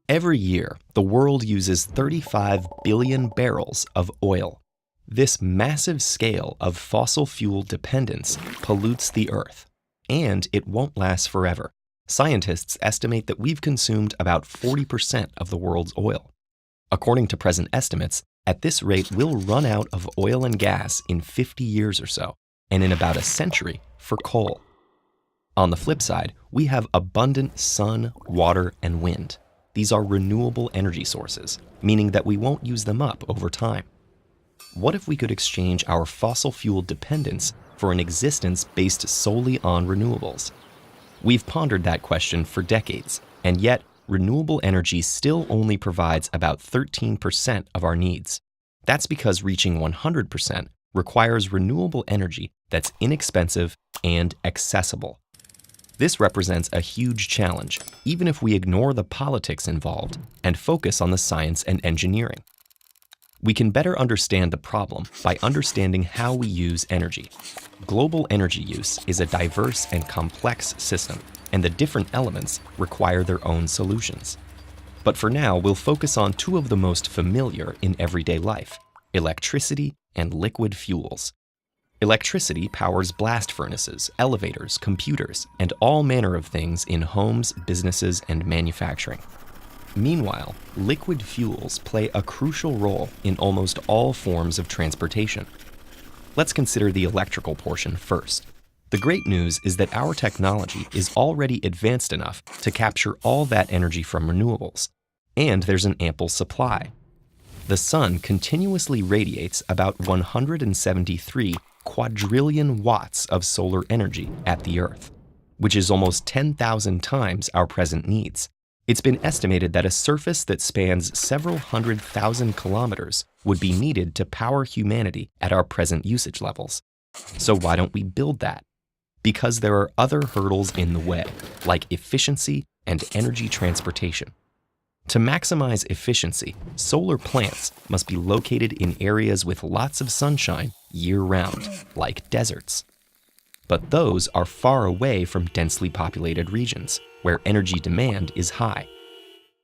Every year, the world uses 35 billion barrels of oil. This massive scale of fossil fuel dependence pollutes the Earth, and it won't last forever. Scientists estimate that we've consumed about 40% of the world's oil. According to present estimates, at this rate, we'll run out of oil and gas in 50 years or so, and in about a century for coal. On the flip side, we have abundant sun, water, and wind. These are renewable energy sources, meaning that we won't use them up over time. What if we could exchange our fossil fuel dependence for an existence based solely on renewables? We've pondered that question for decades, and yet renewable energy still only provides about 13% of our needs. That's because reaching 100% requires renewable energy that's inexpensive and accessible. This represents a huge challenge, even if we ignore the politics involved and focus on the science and engineering. We can better understand the problem by understanding how we use energy. Global energy use is a diverse and complex system, and the different elements require their own solutions. But for now, we'll focus on two of the most familiar in everyday life: electricity and liquid fuels. Electricity powers blast furnaces, elevators, computers, and all manner of things in homes, businesses, and manufacturing. Meanwhile, liquid fuels play a crucial role in almost all forms of transportation. Let's consider the electrical portion first. The great news is that our technology is already advanced enough to capture all that energy from renewables, and there's an ample supply. The sun continuously radiates about 173 quadrillion watts of solar energy at the Earth, which is almost 10,000 times our present needs. It's been estimated that a surface that spans several 100,000 kilometers would be needed to power humanity at our present usage levels. So why don't we build that? Because there are other hurdles in the way, like efficiency and energy transportation. To maximize efficiency, solar plants must be located in areas with lots of sunshine year-round, like deserts. But those are far away from densely populated regions, where energy demand is high.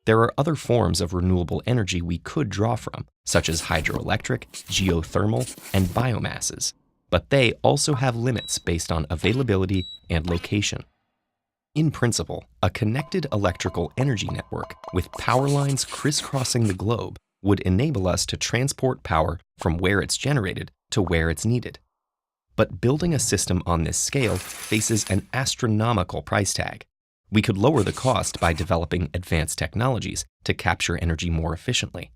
There are other forms of renewable energy we could draw from, such as hydroelectric, geothermal, and biomasses, but they also have limits based on availability and location. In principle, a connected electrical energy network with power lines crisscrossing the globe would enable us to transport power from where it's generated to where it's needed. But building a system on this scale faces an astronomical price tag. We could lower the cost by developing advanced technologies to capture energy more efficiently.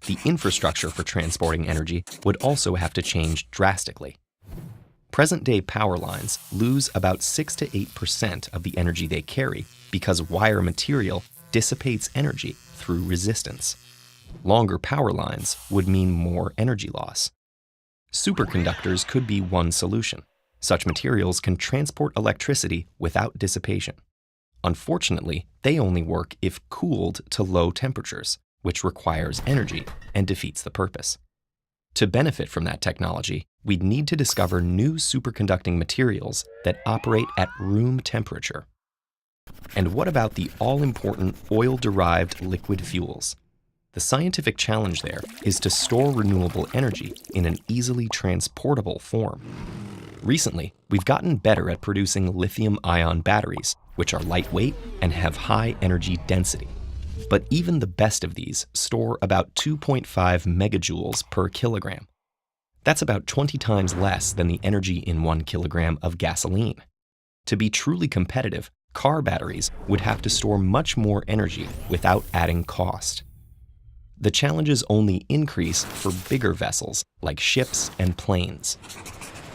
The infrastructure for transporting energy would also have to change drastically. Present-day power lines lose about 6 to 8% of the energy they carry because wire material dissipates energy through resistance. Longer power lines would mean more energy loss. Superconductors could be one solution. Such materials can transport electricity without dissipation. Unfortunately, they only work if cooled to low temperatures, which requires energy and defeats the purpose. To benefit from that technology, we'd need to discover new superconducting materials that operate at room temperature. And what about the all-important oil-derived liquid fuels? The scientific challenge there is to store renewable energy in an easily transportable form. Recently, we've gotten better at producing lithium-ion batteries, which are lightweight and have high energy density. But even the best of these store about 2.5 megajoules per kilogram. That's about 20 times less than the energy in 1 kilogram of gasoline. To be truly competitive, car batteries would have to store much more energy without adding cost. The challenges only increase for bigger vessels like ships and planes.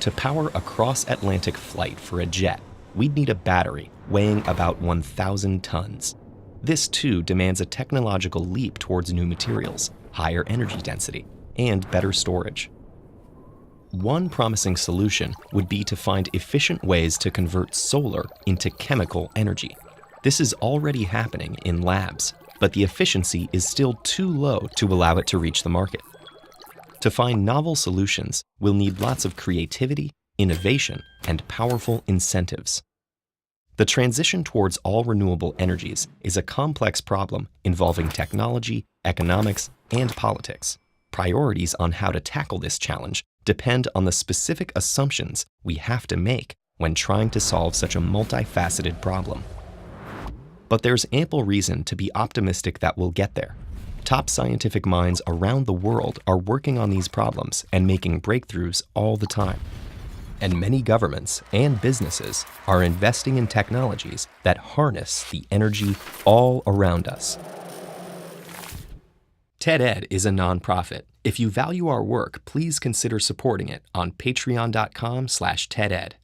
To power a cross-Atlantic flight for a jet, we'd need a battery weighing about 1,000 tons. This too demands a technological leap towards new materials, higher energy density, and better storage. One promising solution would be to find efficient ways to convert solar into chemical energy. This is already happening in labs, but the efficiency is still too low to allow it to reach the market. To find novel solutions, we'll need lots of creativity, innovation, and powerful incentives. The transition towards all renewable energies is a complex problem involving technology, economics, and politics. Priorities on how to tackle this challenge depend on the specific assumptions we have to make when trying to solve such a multifaceted problem. But there's ample reason to be optimistic that we'll get there. Top scientific minds around the world are working on these problems and making breakthroughs all the time. And many governments and businesses are investing in technologies that harness the energy all around us. TED-Ed is a nonprofit. If you value our work, please consider supporting it on patreon.com/TED-Ed.